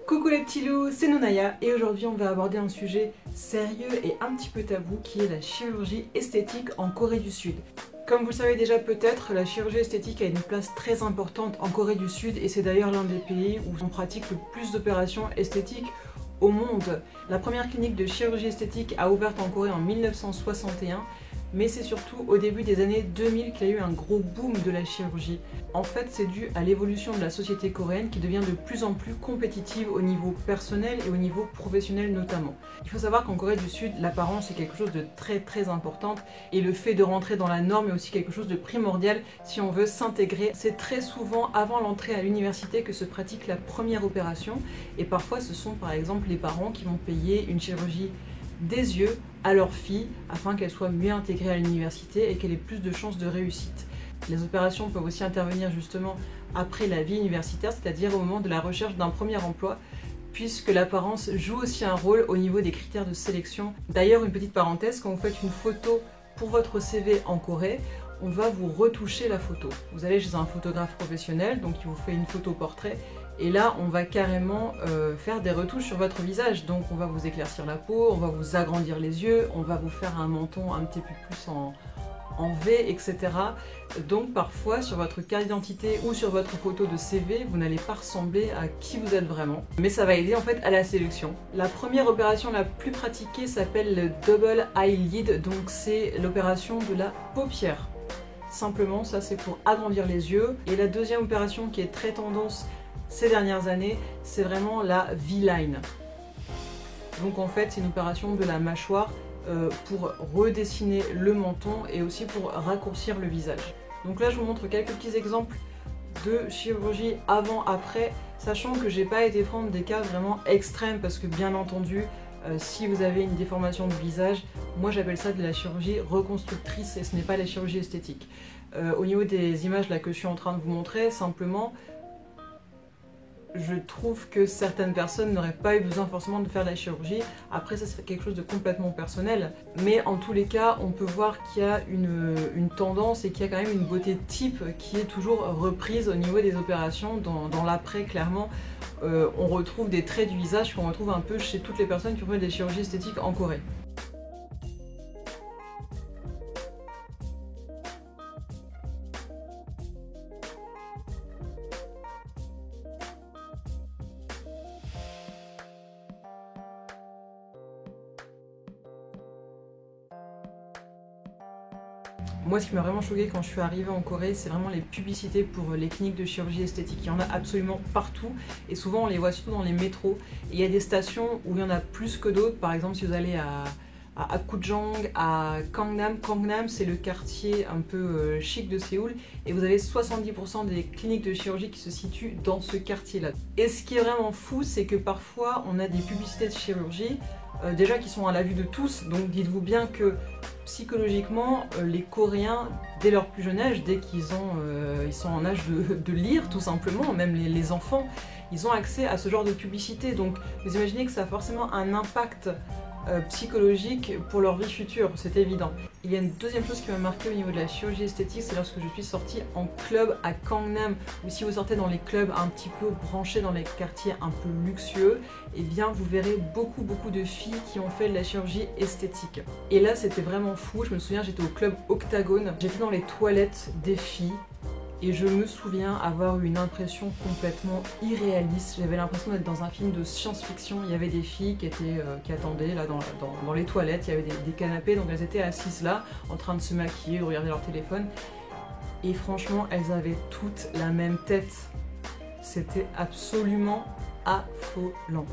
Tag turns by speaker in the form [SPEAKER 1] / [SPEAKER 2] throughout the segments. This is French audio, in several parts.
[SPEAKER 1] Coucou les petits loups, c'est Nonaya et aujourd'hui on va aborder un sujet sérieux et un petit peu tabou qui est la chirurgie esthétique en Corée du Sud. Comme vous le savez déjà peut-être, la chirurgie esthétique a une place très importante en Corée du Sud et c'est d'ailleurs l'un des pays où on pratique le plus d'opérations esthétiques au monde. La première clinique de chirurgie esthétique a ouvert en Corée en 1961, mais c'est surtout au début des années 2000 qu'il y a eu un gros boom de la chirurgie. En fait, c'est dû à l'évolution de la société coréenne qui devient de plus en plus compétitive au niveau personnel et au niveau professionnel notamment. Il faut savoir qu'en Corée du Sud, l'apparence est quelque chose de très important et le fait de rentrer dans la norme est aussi quelque chose de primordial si on veut s'intégrer. C'est très souvent avant l'entrée à l'université que se pratique la première opération et parfois ce sont par exemple les parents qui vont payer une chirurgie des yeux à leur fille afin qu'elle soit mieux intégrée à l'université et qu'elle ait plus de chances de réussite. Les opérations peuvent aussi intervenir justement après la vie universitaire, c'est-à-dire au moment de la recherche d'un premier emploi, puisque l'apparence joue aussi un rôle au niveau des critères de sélection. D'ailleurs, une petite parenthèse, quand vous faites une photo pour votre CV en Corée, on va vous retoucher la photo. Vous allez chez un photographe professionnel, donc il vous fait une photo portrait, et là on va carrément faire des retouches sur votre visage. Donc on va vous éclaircir la peau, on va vous agrandir les yeux, on va vous faire un menton un petit peu plus en V, etc. Donc parfois sur votre carte d'identité ou sur votre photo de CV, vous n'allez pas ressembler à qui vous êtes vraiment. Mais ça va aider en fait à la sélection. La première opération la plus pratiquée s'appelle le double eyelid, donc c'est l'opération de la paupière. Simplement, ça c'est pour agrandir les yeux. Et la deuxième opération qui est très tendance ces dernières années, c'est vraiment la V-line. Donc en fait, c'est une opération de la mâchoire pour redessiner le menton et aussi pour raccourcir le visage. Donc là, je vous montre quelques petits exemples de chirurgie avant-après, sachant que j'ai pas été prendre des cas vraiment extrêmes parce que bien entendu, si vous avez une déformation du visage, moi j'appelle ça de la chirurgie reconstructrice et ce n'est pas la chirurgie esthétique. Au niveau des images là que je suis en train de vous montrer, simplement, je trouve que certaines personnes n'auraient pas eu besoin forcément de faire de la chirurgie. Après ça c'est quelque chose de complètement personnel. Mais en tous les cas on peut voir qu'il y a une tendance et qu'il y a quand même une beauté type qui est toujours reprise au niveau des opérations. Dans l'après clairement on retrouve des traits du visage qu'on retrouve un peu chez toutes les personnes qui ont fait des chirurgies esthétiques en Corée. Moi, ce qui m'a vraiment choqué quand je suis arrivée en Corée, c'est vraiment les publicités pour les cliniques de chirurgie esthétique. Il y en a absolument partout et souvent on les voit surtout dans les métros. Et il y a des stations où il y en a plus que d'autres. Par exemple, si vous allez à Apgujeong, à Gangnam. Gangnam, c'est le quartier un peu chic de Séoul et vous avez 70% des cliniques de chirurgie qui se situent dans ce quartier-là. Et ce qui est vraiment fou, c'est que parfois on a des publicités de chirurgie déjà qui sont à la vue de tous, donc dites-vous bien que psychologiquement, les Coréens, dès leur plus jeune âge, dès qu'ils sont en âge de lire tout simplement, même les enfants, ils ont accès à ce genre de publicité. Donc vous imaginez que ça a forcément un impact psychologique pour leur vie future, c'est évident. Il y a une deuxième chose qui m'a marqué au niveau de la chirurgie esthétique, c'est lorsque je suis sortie en club à Gangnam, ou si vous sortez dans les clubs un petit peu branchés dans les quartiers un peu luxueux, et bien vous verrez beaucoup de filles qui ont fait de la chirurgie esthétique. Et là c'était vraiment fou, je me souviens j'étais au club Octagone, j'étais dans les toilettes des filles, et je me souviens avoir eu une impression complètement irréaliste. J'avais l'impression d'être dans un film de science-fiction. Il y avait des filles qui attendaient là dans les toilettes, il y avait des canapés, donc elles étaient assises là, en train de se maquiller, de regarder leur téléphone. Et franchement, elles avaient toutes la même tête. C'était absolument affolant.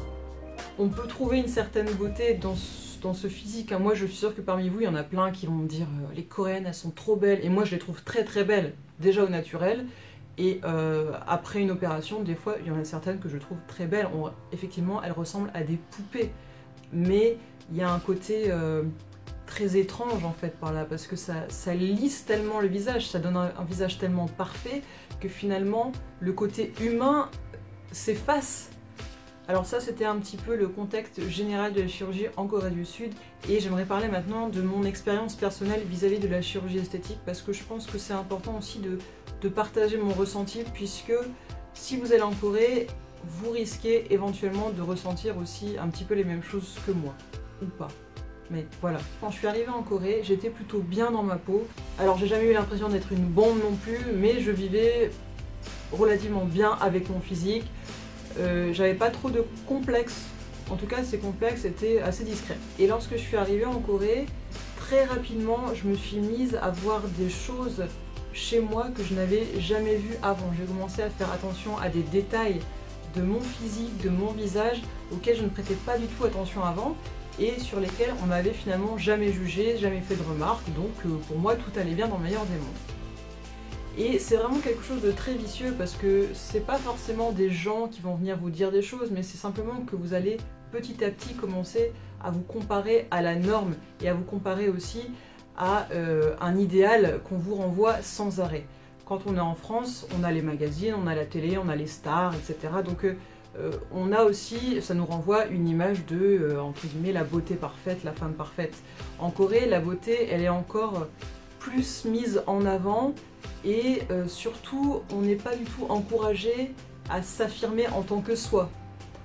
[SPEAKER 1] On peut trouver une certaine beauté dans ce physique. Moi je suis sûre que parmi vous il y en a plein qui vont me dire les Coréennes elles sont trop belles, et moi je les trouve très belles déjà au naturel et après une opération des fois il y en a certaines que je trouve très belles. Effectivement elles ressemblent à des poupées, mais il y a un côté très étrange en fait par là, parce que ça lisse tellement le visage, ça donne un visage tellement parfait que finalement le côté humain s'efface. Alors ça c'était un petit peu le contexte général de la chirurgie en Corée du Sud, et j'aimerais parler maintenant de mon expérience personnelle vis-à-vis de la chirurgie esthétique, parce que je pense que c'est important aussi de partager mon ressenti, puisque si vous allez en Corée, vous risquez éventuellement de ressentir aussi un petit peu les mêmes choses que moi, ou pas. Mais voilà, quand je suis arrivée en Corée, j'étais plutôt bien dans ma peau. Alors j'ai jamais eu l'impression d'être une bombe non plus, mais je vivais relativement bien avec mon physique. J'avais pas trop de complexes, en tout cas ces complexes étaient assez discrets. Et lorsque je suis arrivée en Corée, très rapidement je me suis mise à voir des choses chez moi que je n'avais jamais vues avant. J'ai commencé à faire attention à des détails de mon physique, de mon visage, auxquels je ne prêtais pas du tout attention avant, et sur lesquels on m'avait finalement jamais jugé, jamais fait de remarques, donc pour moi tout allait bien dans le meilleur des mondes. Et c'est vraiment quelque chose de très vicieux parce que c'est pas forcément des gens qui vont venir vous dire des choses, mais c'est simplement que vous allez petit à petit commencer à vous comparer à la norme et à vous comparer aussi à un idéal qu'on vous renvoie sans arrêt. Quand on est en France, on a les magazines, on a la télé, on a les stars, etc. Donc on a aussi, ça nous renvoie une image de, entre guillemets, la beauté parfaite, la femme parfaite. En Corée, la beauté, elle est encore plus mise en avant et surtout, on n'est pas du tout encouragé à s'affirmer en tant que soi.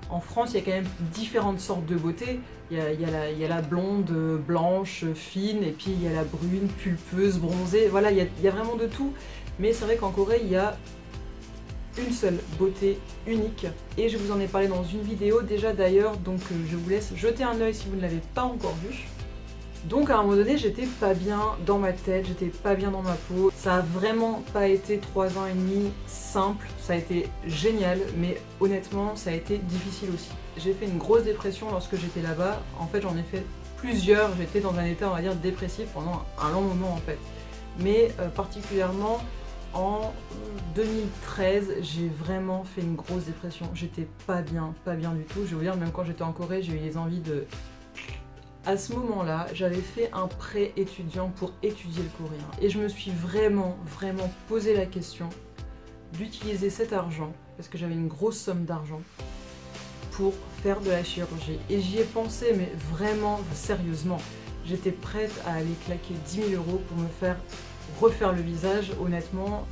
[SPEAKER 1] En France, il y a quand même différentes sortes de beauté. Il y a la blonde, blanche, fine, et puis il y a la brune, pulpeuse, bronzée. Voilà, il y a vraiment de tout. Mais c'est vrai qu'en Corée, il y a une seule beauté unique. Et je vous en ai parlé dans une vidéo déjà d'ailleurs, donc je vous laisse jeter un œil si vous ne l'avez pas encore vu. Donc à un moment donné, j'étais pas bien dans ma tête, j'étais pas bien dans ma peau. Ça a vraiment pas été 3 ans et demi simple, ça a été génial, mais honnêtement, ça a été difficile aussi. J'ai fait une grosse dépression lorsque j'étais là-bas. En fait, j'en ai fait plusieurs. J'étais dans un état, on va dire, dépressif pendant un long moment en fait. Mais particulièrement en 2013, j'ai vraiment fait une grosse dépression. J'étais pas bien du tout. Je vais vous dire, même quand j'étais en Corée, j'ai eu les envies de... À ce moment-là, j'avais fait un prêt étudiant pour étudier le coréen. Et je me suis vraiment posé la question d'utiliser cet argent, parce que j'avais une grosse somme d'argent, pour faire de la chirurgie. Et j'y ai pensé, mais vraiment, sérieusement. J'étais prête à aller claquer 10 000 € pour me faire refaire le visage. Honnêtement,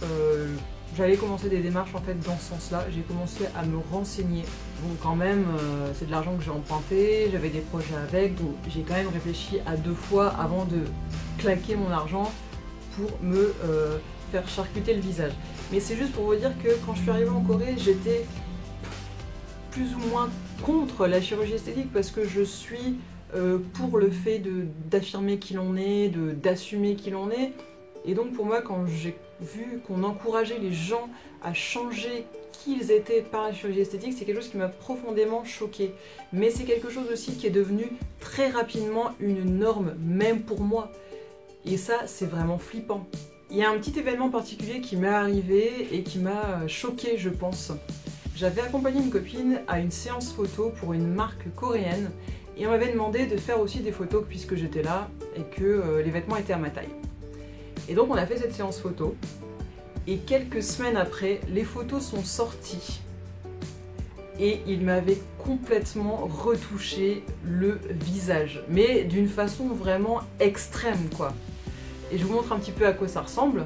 [SPEAKER 1] j'allais commencer des démarches en fait dans ce sens-là. J'ai commencé à me renseigner. Bon, quand même, c'est de l'argent que j'ai emprunté, j'avais des projets avec, donc j'ai quand même réfléchi à 2 fois avant de claquer mon argent pour me faire charcuter le visage. Mais c'est juste pour vous dire que quand je suis arrivée en Corée, j'étais plus ou moins contre la chirurgie esthétique parce que je suis pour le fait d'affirmer qui l'on est, d'assumer qui l'on est. Et donc pour moi, quand j'ai vu qu'on encourageait les gens à changer qui ils étaient par la chirurgie esthétique, c'est quelque chose qui m'a profondément choquée. Mais c'est quelque chose aussi qui est devenu très rapidement une norme, même pour moi. Et ça, c'est vraiment flippant. Il y a un petit événement particulier qui m'est arrivé et qui m'a choquée, je pense. J'avais accompagné une copine à une séance photo pour une marque coréenne et on m'avait demandé de faire aussi des photos puisque j'étais là et que les vêtements étaient à ma taille. Et donc on a fait cette séance photo et quelques semaines après, les photos sont sorties et il m'avait complètement retouché le visage, mais d'une façon vraiment extrême quoi. Et je vous montre un petit peu à quoi ça ressemble.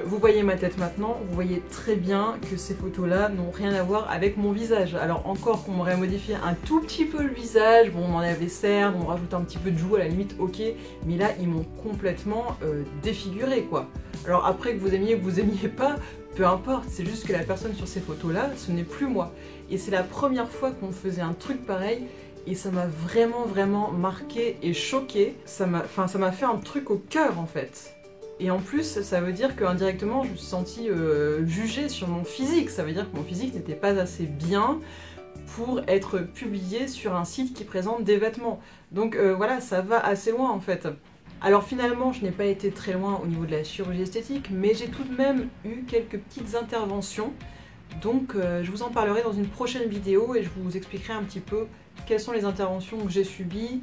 [SPEAKER 1] Vous voyez ma tête maintenant, vous voyez très bien que ces photos-là n'ont rien à voir avec mon visage. Alors encore qu'on m'aurait modifié un tout petit peu le visage, bon on enlève les cernes, on rajoute un petit peu de joues à la limite, ok, mais là ils m'ont complètement défiguré quoi. Alors après que vous aimiez pas, peu importe, c'est juste que la personne sur ces photos-là, ce n'est plus moi. Et c'est la première fois qu'on faisait un truc pareil, et ça m'a vraiment marqué et choqué. Ça m'a fait un truc au cœur en fait. Et en plus, ça veut dire qu'indirectement, je me suis sentie jugée sur mon physique. Ça veut dire que mon physique n'était pas assez bien pour être publié sur un site qui présente des vêtements. Donc voilà, ça va assez loin en fait. Alors finalement, je n'ai pas été très loin au niveau de la chirurgie esthétique, mais j'ai tout de même eu quelques petites interventions. Donc je vous en parlerai dans une prochaine vidéo et je vous expliquerai un petit peu quelles sont les interventions que j'ai subies,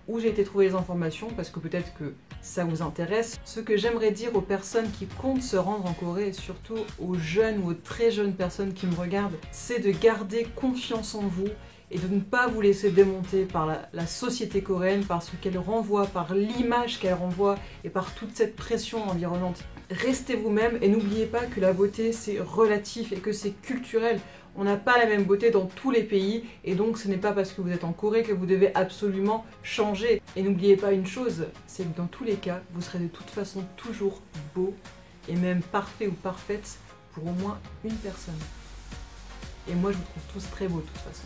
[SPEAKER 1] où j'ai été trouver les informations, parce que peut-être que ça vous intéresse. Ce que j'aimerais dire aux personnes qui comptent se rendre en Corée, et surtout aux jeunes ou aux très jeunes personnes qui me regardent, c'est de garder confiance en vous et de ne pas vous laisser démonter par la société coréenne, par ce qu'elle renvoie, par l'image qu'elle renvoie et par toute cette pression environnante. Restez vous-même et n'oubliez pas que la beauté c'est relatif et que c'est culturel. On n'a pas la même beauté dans tous les pays et donc ce n'est pas parce que vous êtes en Corée que vous devez absolument changer. Et n'oubliez pas une chose, c'est que dans tous les cas, vous serez de toute façon toujours beau et même parfait ou parfaite pour au moins une personne. Et moi je vous trouve tous très beaux de toute façon.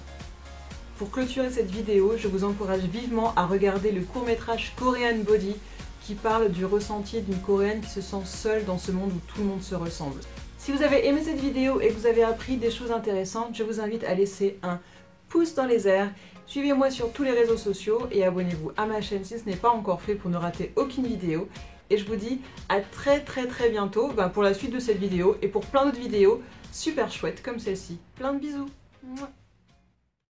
[SPEAKER 1] Pour clôturer cette vidéo, je vous encourage vivement à regarder le court-métrage Korean Body qui parle du ressenti d'une Coréenne qui se sent seule dans ce monde où tout le monde se ressemble. Si vous avez aimé cette vidéo et que vous avez appris des choses intéressantes, je vous invite à laisser un pouce dans les airs, suivez-moi sur tous les réseaux sociaux et abonnez-vous à ma chaîne si ce n'est pas encore fait pour ne rater aucune vidéo. Et je vous dis à très bientôt pour la suite de cette vidéo et pour plein d'autres vidéos super chouettes comme celle-ci. Plein de bisous. Mouah.